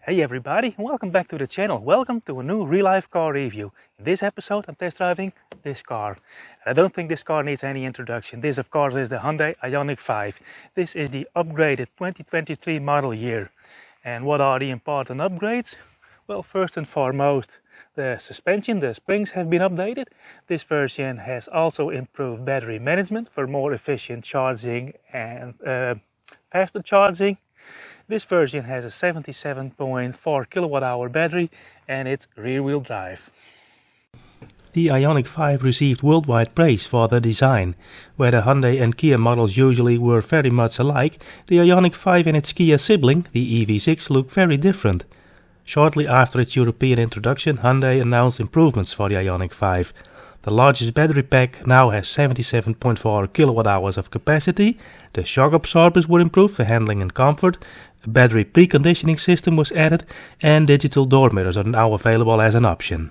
Hey everybody, and welcome back to the channel. Welcome to a new real-life car review. In this episode I'm test driving this car. I don't think this car needs any introduction. This of course is the Hyundai Ioniq 5. This is the upgraded 2023 model year. And what are the important upgrades? Well, first and foremost, the suspension, the springs have been updated. This version has also improved battery management for more efficient charging and faster charging. This version has a 77.4 kilowatt-hour battery and it's rear-wheel drive. The Ioniq 5 received worldwide praise for the design. Where the Hyundai and Kia models usually were very much alike, the Ioniq 5 and its Kia sibling, the EV6, look very different. Shortly after its European introduction, Hyundai announced improvements for the Ioniq 5. The largest battery pack now has 77.4 kilowatt-hours of capacity, the shock absorbers were improved for handling and comfort, a battery preconditioning system was added, and digital door mirrors are now available as an option.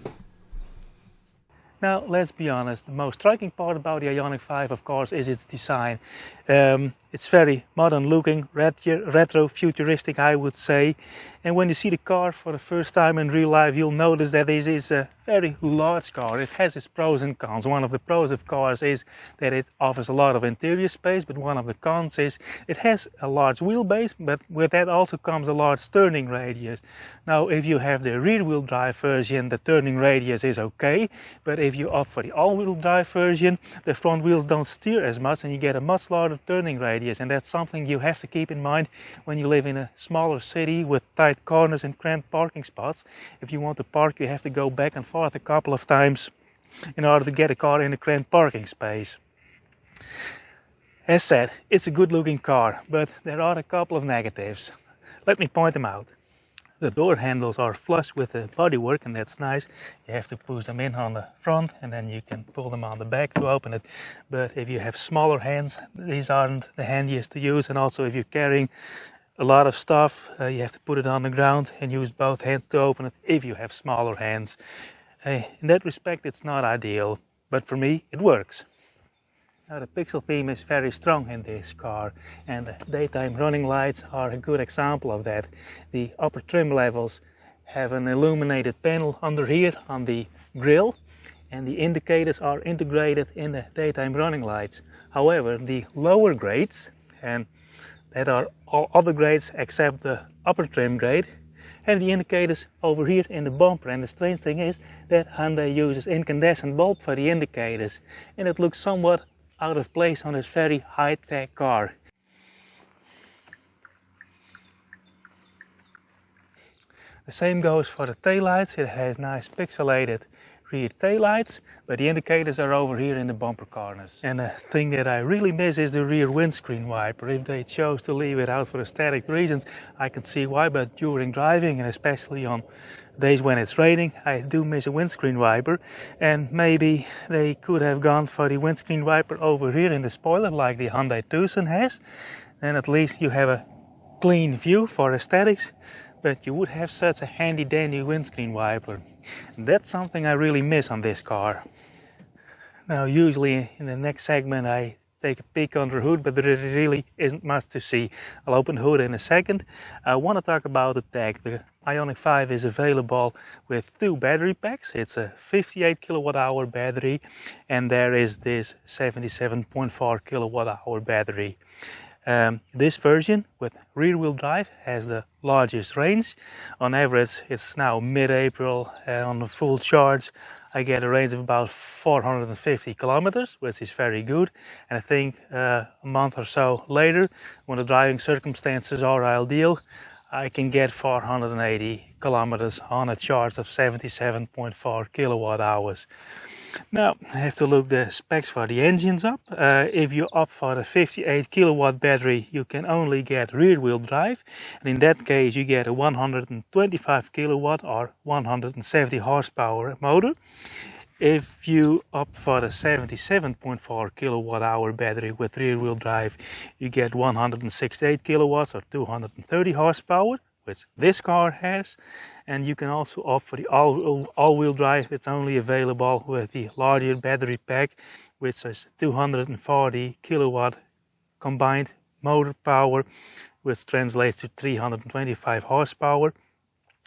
Now, let's be honest, the most striking part about the Ioniq 5, of course, is its design. It's very modern looking, retro, futuristic, I would say. And when you see the car for the first time in real life, you'll notice that this is a very large car. It has its pros and cons. One of the pros of course is that it offers a lot of interior space, but one of the cons is it has a large wheelbase, but with that also comes a large turning radius. Now, if you have the rear-wheel drive version, the turning radius is okay, but if you opt for the all-wheel drive version, the front wheels don't steer as much and you get a much larger turning radius, and that's something you have to keep in mind when you live in a smaller city with tight corners and cramped parking spots. If you want to park, you have to go back and forth a couple of times in order to get a car in a cramped parking space. As said, it's a good looking car, but there are a couple of negatives. Let me point them out. The door handles are flush with the bodywork, and that's nice. You have to push them in on the front and then you can pull them on the back to open it. But if you have smaller hands, these aren't the handiest to use, and also if you're carrying a lot of stuff, you have to put it on the ground and use both hands to open it if you have smaller hands. In that respect it's not ideal, but for me it works. Now, the pixel theme is very strong in this car, and the daytime running lights are a good example of that. The upper trim levels have an illuminated panel under here on the grille, and the indicators are integrated in the daytime running lights. However, the lower grades, and that are all other grades except the upper trim grade, have the indicators over here in the bumper. And the strange thing is that Hyundai uses incandescent bulb for the indicators, and it looks somewhat out of place on this very high-tech car. The same goes for the taillights. It has nice pixelated rear taillights, but the indicators are over here in the bumper corners. And the thing that I really miss is the rear windscreen wiper. If they chose to leave it out for aesthetic reasons, I can see why, but during driving, and especially on days when it's raining, I do miss a windscreen wiper, and maybe they could have gone for the windscreen wiper over here in the spoiler like the Hyundai Tucson has. Then at least you have a clean view for aesthetics, but you would have such a handy dandy windscreen wiper. And that's something I really miss on this car. Now, usually in the next segment I take a peek under the hood, but there really isn't much to see. I'll open the hood in a second. I want to talk about the tech. The Ioniq 5 is available with two battery packs. It's a 58 kilowatt-hour battery, and there is this 77.4 kilowatt-hour battery. This version with rear-wheel drive has the largest range. On average, it's now mid-April, on a full charge I get a range of about 450 kilometers, which is very good. And I think a month or so later, when the driving circumstances are ideal, I can get 480 kilometers on a charge of 77.4 kilowatt hours. Now, I have to look the specs for the engines up. If you opt for the 58 kilowatt battery, you can only get rear-wheel drive, and in that case you get a 125 kilowatt or 170 horsepower motor. If you opt for the 77.4 kilowatt hour battery with rear-wheel drive, you get 168 kilowatts or 230 horsepower, which this car has. And you can also opt for the all-wheel drive. It's only available with the larger battery pack, which is 240 kilowatt combined motor power, which translates to 325 horsepower.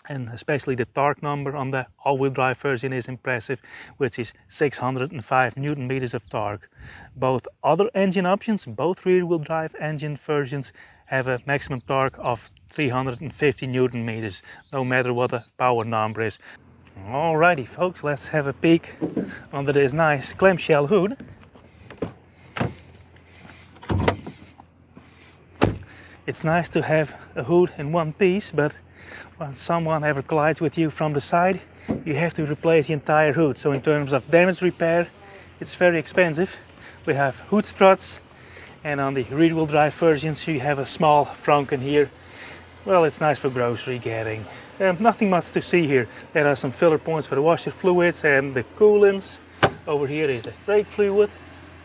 and especially the torque number on the all-wheel drive version is impressive, which is 605 Newton meters of torque. Both other engine options, both rear-wheel drive engine versions, have a maximum torque of 350 Newton meters, no matter what the power number is. Alrighty folks, let's have a peek under this nice clamshell hood. It's nice to have a hood in one piece, but when someone ever collides with you from the side, you have to replace the entire hood. So in terms of damage repair, it's very expensive. We have hood struts, and on the rear-wheel drive versions you have a small Franken here. Well, it's nice for grocery getting. Nothing much to see here. There are some filler points for the washer fluids and the coolants. Over here is the brake fluid,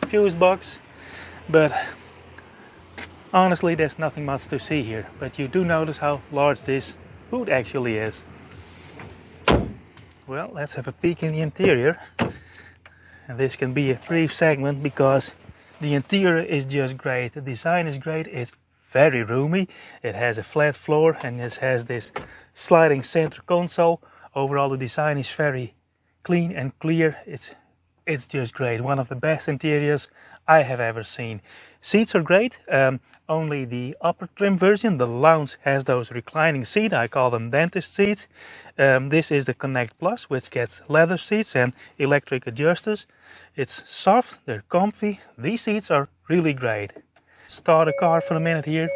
fuse box, but honestly there's nothing much to see here. But you do notice how large this hood actually is. Well, let's have a peek in the interior. And this can be a brief segment because the interior is just great. The design is great. It's very roomy. It has a flat floor and it has this sliding center console. Overall the design is very clean and clear. It's just great. One of the best interiors I have ever seen. Seats are great. Only the upper trim version, the lounge, has those reclining seats. I call them dentist seats. This is the Connect Plus, which gets leather seats and electric adjusters. It's soft, they're comfy. These seats are really great. Start the car for a minute here.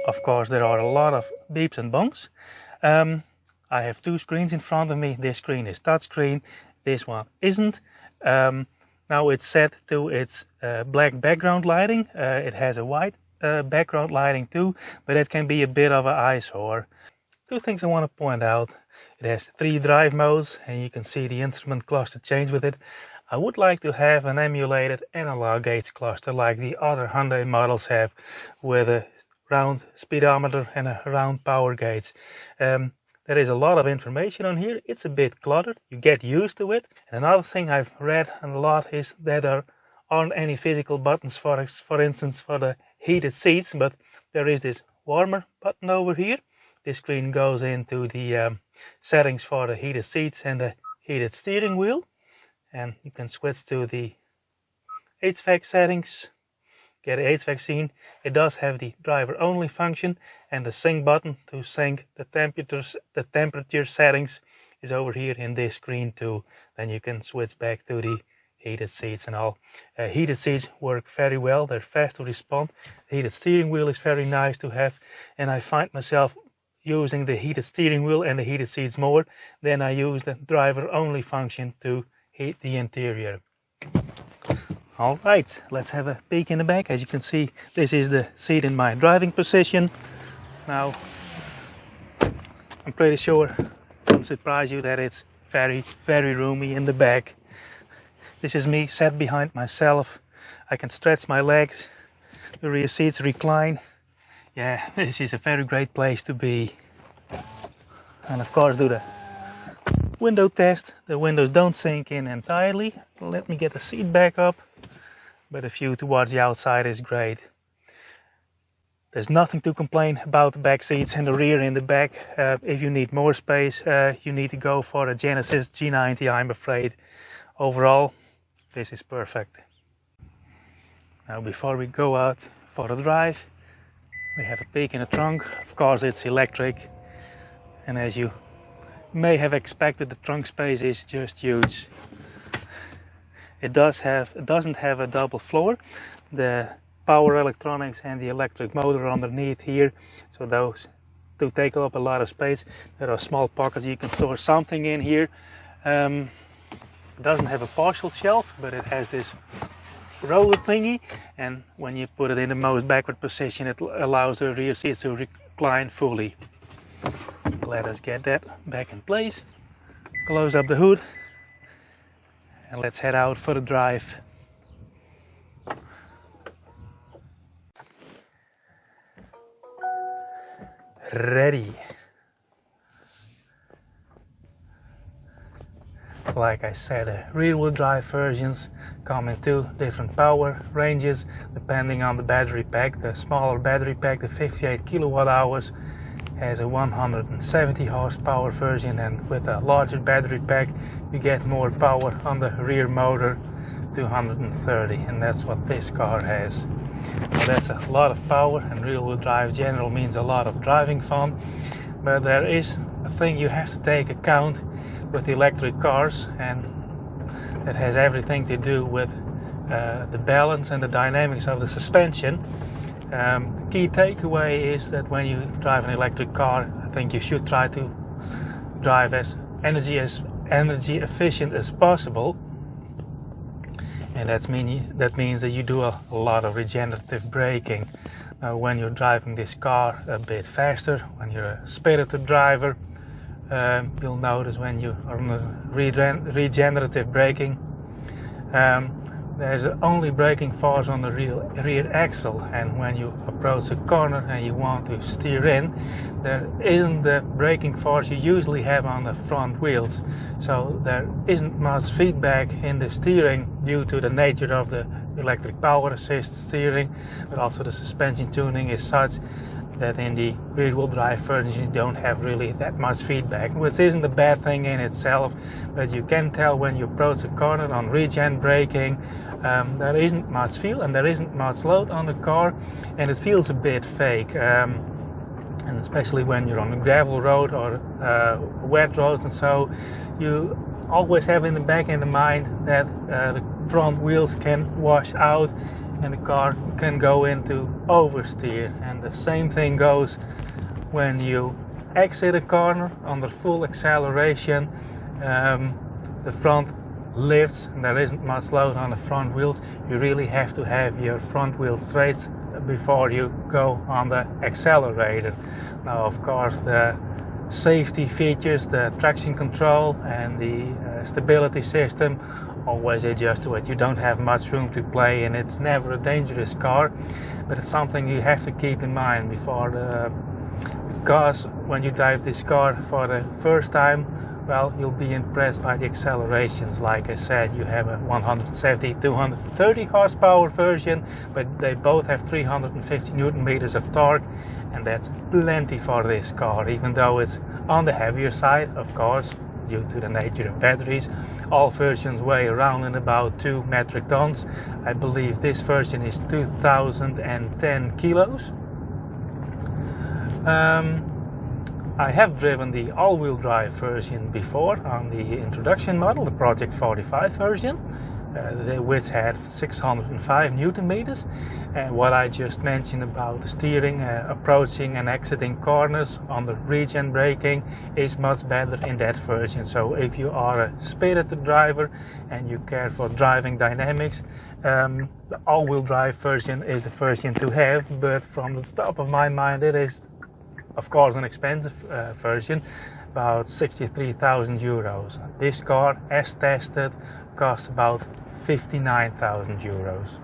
Of course, there are a lot of beeps and bongs. I have two screens in front of me. This screen is touchscreen. This one isn't. Now it's set to its black background lighting. It has a white background lighting too, but it can be a bit of an eyesore. Two things I want to point out. It has 3 drive modes and you can see the instrument cluster change with it. I would like to have an emulated analog gauge cluster like the other Hyundai models have, with a round speedometer and a round power gauge. There is a lot of information on here. It's a bit cluttered. You get used to it. And another thing I've read a lot is that there aren't any physical buttons for instance for the heated seats, but there is this warmer button over here. This screen goes into the settings for the heated seats and the heated steering wheel. And you can switch to the HVAC settings, get a HVAC scene. It does have the driver only function, and the sync button to sync the temperature settings is over here in this screen too. Then you can switch back to the heated seats and all. Heated seats work very well, they're fast to respond. The heated steering wheel is very nice to have, and I find myself using the heated steering wheel and the heated seats more than I use the driver only function to heat the interior. Alright, let's have a peek in the back. As you can see, this is the seat in my driving position. Now, I'm pretty sure it won't surprise you that it's very, very roomy in the back. This is me sat behind myself. I can stretch my legs. The rear seats recline. Yeah, this is a very great place to be. And of course, do the window test. The windows don't sink in entirely. Let me get the seat back up. But the view towards the outside is great. There's nothing to complain about the back seats and the rear in the back. If you need more space, you need to go for a Genesis G90, I'm afraid. Overall, this is perfect. Now, before we go out for a drive, we have a peek in the trunk. Of course, it's electric. And as you may have expected, the trunk space is just huge. It doesn't have a double floor. The power electronics and the electric motor are underneath here, so those do take up a lot of space. There are small pockets you can store something in here. It doesn't have a partial shelf, but it has this roller thingy, and when you put it in the most backward position, it allows the rear seats to recline fully. Let us get that back in place. Close up the hood. And let's head out for the drive. Ready. like I said, rear-wheel drive versions come in two different power ranges depending on the battery pack. The smaller battery pack, the 58 kilowatt hours, has a 170 horsepower version, and with a larger battery pack you get more power on the rear motor, 230, and that's what this car has. Well, that's a lot of power, and rear-wheel drive general means a lot of driving fun, but there is a thing you have to take account with electric cars, and it has everything to do with the balance and the dynamics of the suspension. The key takeaway is that when you drive an electric car, I think you should try to drive as energy efficient as possible, and that means that you do a lot of regenerative braking. When you're driving this car a bit faster, when you're a spirited driver, you'll notice when you are on the regenerative braking, there's only braking force on the rear axle, and when you approach a corner and you want to steer in, there isn't the braking force you usually have on the front wheels, so there isn't much feedback in the steering due to the nature of the electric power assist steering, but also the suspension tuning is such that in the rear-wheel drive version you don't have really that much feedback, which isn't a bad thing in itself, but you can tell when you approach a corner on regen braking, there isn't much feel and there isn't much load on the car, and it feels a bit fake, and especially when you're on a gravel road or wet roads, and so you always have in the back of the mind that the front wheels can wash out and the car can go into oversteer. And the same thing goes when you exit a corner under full acceleration. The front lifts and there isn't much load on the front wheels. You really have to have your front wheel straight before you go on the accelerator. Now, of course, the safety features, the traction control and the stability system always adjust to it. You don't have much room to play, and it's never a dangerous car, but it's something you have to keep in mind because when you drive this car for the first time, well, you'll be impressed by the accelerations. Like I said, you have a 170, 230 horsepower version, but they both have 350 newton meters of torque, and that's plenty for this car, even though it's on the heavier side, of course, due to the nature of batteries. All versions weigh around and about 2 metric tons. I believe this version is 2010 kilos. I have driven the all-wheel drive version before on the introduction model, the Project 45 version, which had 605 newton meters. And what I just mentioned about the steering, approaching and exiting corners on the regen braking is much better in that version. So if you are a spirited driver and you care for driving dynamics, the all-wheel drive version is the version to have. But from the top of my mind, it is of course an expensive version, about 63,000 euros. This car, as tested, costs about 59,000 euros.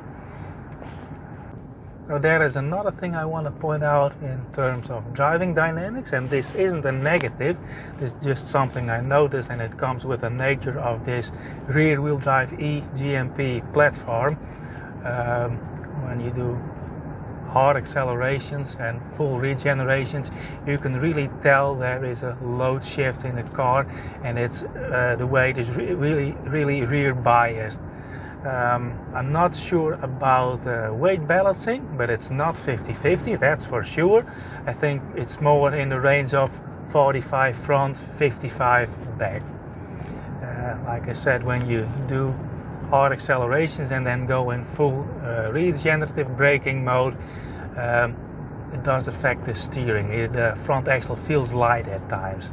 Now, there is another thing I want to point out in terms of driving dynamics, and this isn't a negative, this is just something I noticed, and it comes with the nature of this rear-wheel drive eGMP platform. When you do hard accelerations and full regenerations, you can really tell there is a load shift in the car, and it's the weight is really rear biased. I'm not sure about weight balancing, but it's not 50-50, that's for sure. I think it's more in the range of 45 front, 55 back. Like I said, when you do hard accelerations and then go in full regenerative braking mode, it does affect the steering. The front axle feels light at times.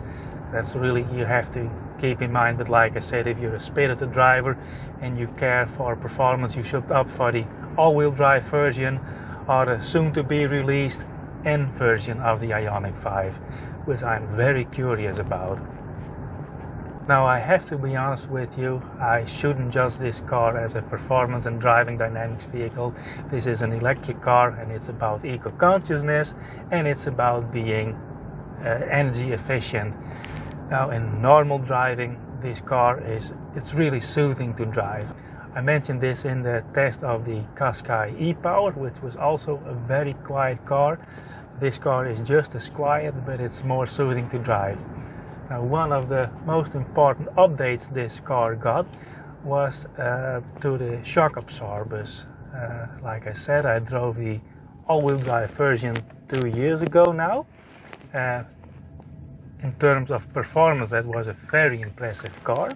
That's really, you have to keep in mind. But like I said, if you're a spirited driver and you care for performance, you should opt for the all-wheel drive version or the soon-to-be released N version of the Ioniq 5, which I'm very curious about. Now, I have to be honest with you, I shouldn't judge this car as a performance and driving dynamics vehicle. This is an electric car, and it's about eco-consciousness, and it's about being energy efficient. Now, in normal driving, this car it's really soothing to drive. I mentioned this in the test of the Qashqai e-Power, which was also a very quiet car. This car is just as quiet, but it's more soothing to drive. Now, one of the most important updates this car got was to the shock absorbers. Like I said, I drove the all-wheel drive version 2 years ago now. In terms of performance, that was a very impressive car.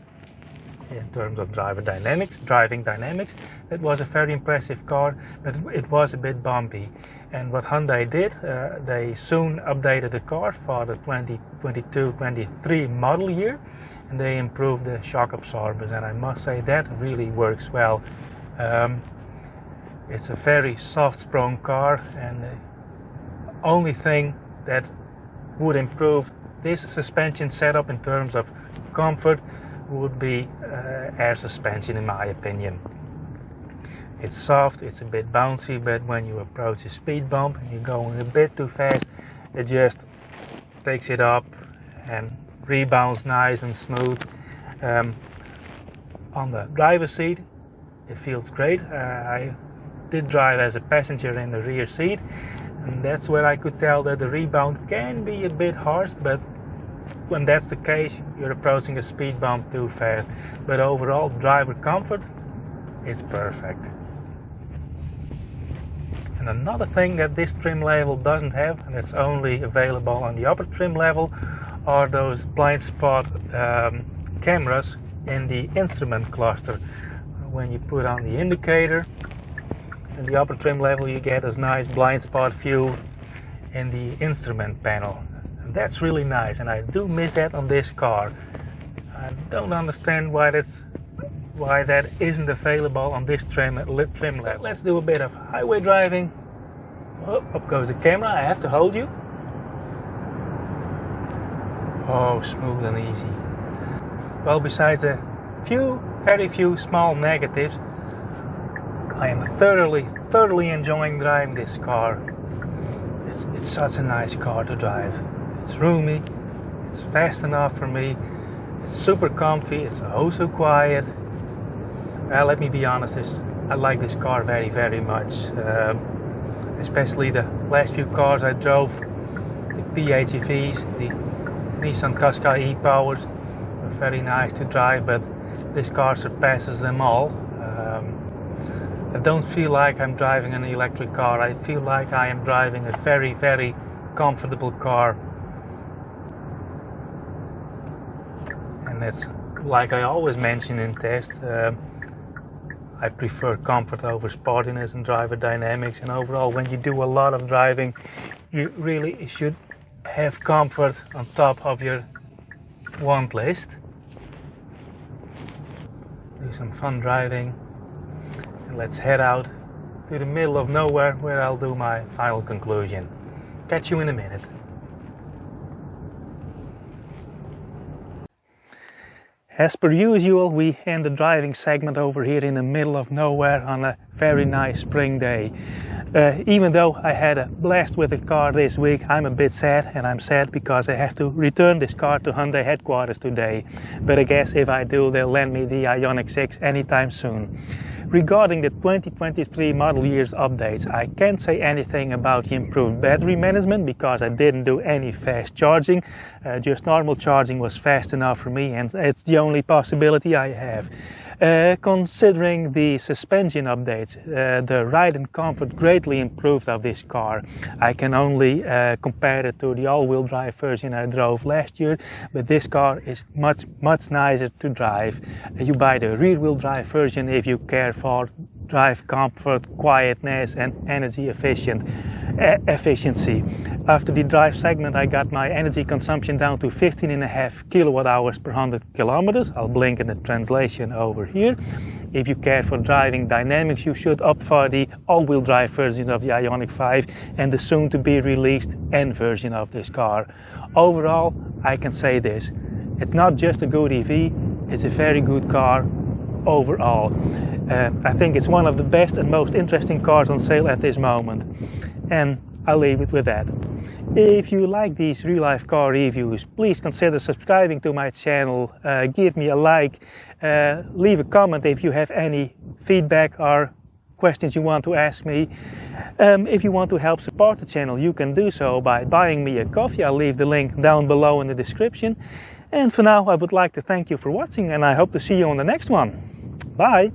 In terms of driving dynamics, it was a very impressive car, but it was a bit bumpy. And what Hyundai did, they soon updated the car for the 2022-23 model year, and they improved the shock absorbers, and I must say that really works well. It's a very soft-sprung car, and the only thing that would improve this suspension setup in terms of comfort would be air suspension, in my opinion. It's soft, it's a bit bouncy, but when you approach a speed bump and you're going a bit too fast, it just takes it up and rebounds nice and smooth. On the driver's seat, it feels great. I did drive as a passenger in the rear seat, and that's where I could tell that the rebound can be a bit harsh, but when that's the case, you're approaching a speed bump too fast. But overall, driver comfort, it's perfect. And another thing that this trim level doesn't have, and it's only available on the upper trim level, are those blind spot cameras in the instrument cluster. When you put on the indicator in the upper trim level, you get this nice blind spot view in the instrument panel. That's really nice, and I do miss that on this car. I don't understand why that isn't available on this trim level. Let's do a bit of highway driving. Oh, up goes the camera. I have to hold you. Oh, smooth and easy. Well, besides the very few small negatives, I am thoroughly enjoying driving this car. It's such a nice car to drive. It's roomy, it's fast enough for me, it's super comfy, it's oh so quiet. Well, let me be honest, I like this car very, very much. Especially the last few cars I drove, the PHEVs, the Nissan Qashqai e-Powers, were very nice to drive, but this car surpasses them all. I don't feel like I'm driving an electric car, I feel like I am driving a very, very comfortable car. And that's like I always mention in tests, I prefer comfort over sportiness and driver dynamics, and overall when you do a lot of driving you really should have comfort on top of your want list. Do some fun driving and let's head out to the middle of nowhere where I'll do my final conclusion. Catch you in a minute. As per usual, we end the driving segment over here in the middle of nowhere on a very nice spring day. Even though I had a blast with the car this week, I'm a bit sad, and I'm sad because I have to return this car to Hyundai headquarters today. But I guess if I do, they'll lend me the Ioniq 6 anytime soon. Regarding the 2023 model year's updates, I can't say anything about the improved battery management because I didn't do any fast charging. Just normal charging was fast enough for me, and it's the only possibility I have. Considering the suspension updates, the ride and comfort greatly improved of this car. I can only compare it to the all-wheel drive version I drove last year, but this car is much nicer to drive. You buy the rear-wheel drive version if you care for drive comfort, quietness and energy efficiency. After the drive segment, I got my energy consumption down to 15.5 kilowatt hours per 100 kilometers. I'll blink in the translation over here. If you care for driving dynamics, you should opt for the all-wheel drive version of the Ioniq 5 and the soon-to-be released N version of this car. Overall, I can say this: it's not just a good EV, it's a very good car overall. I think it's one of the best and most interesting cars on sale at this moment. And I'll leave it with that. If you like these real-life car reviews, please consider subscribing to my channel, give me a like, leave a comment if you have any feedback or questions you want to ask me. If you want to help support the channel, you can do so by buying me a coffee. I'll leave the link down below in the description. And for now, I would like to thank you for watching, and I hope to see you on the next one. Bye!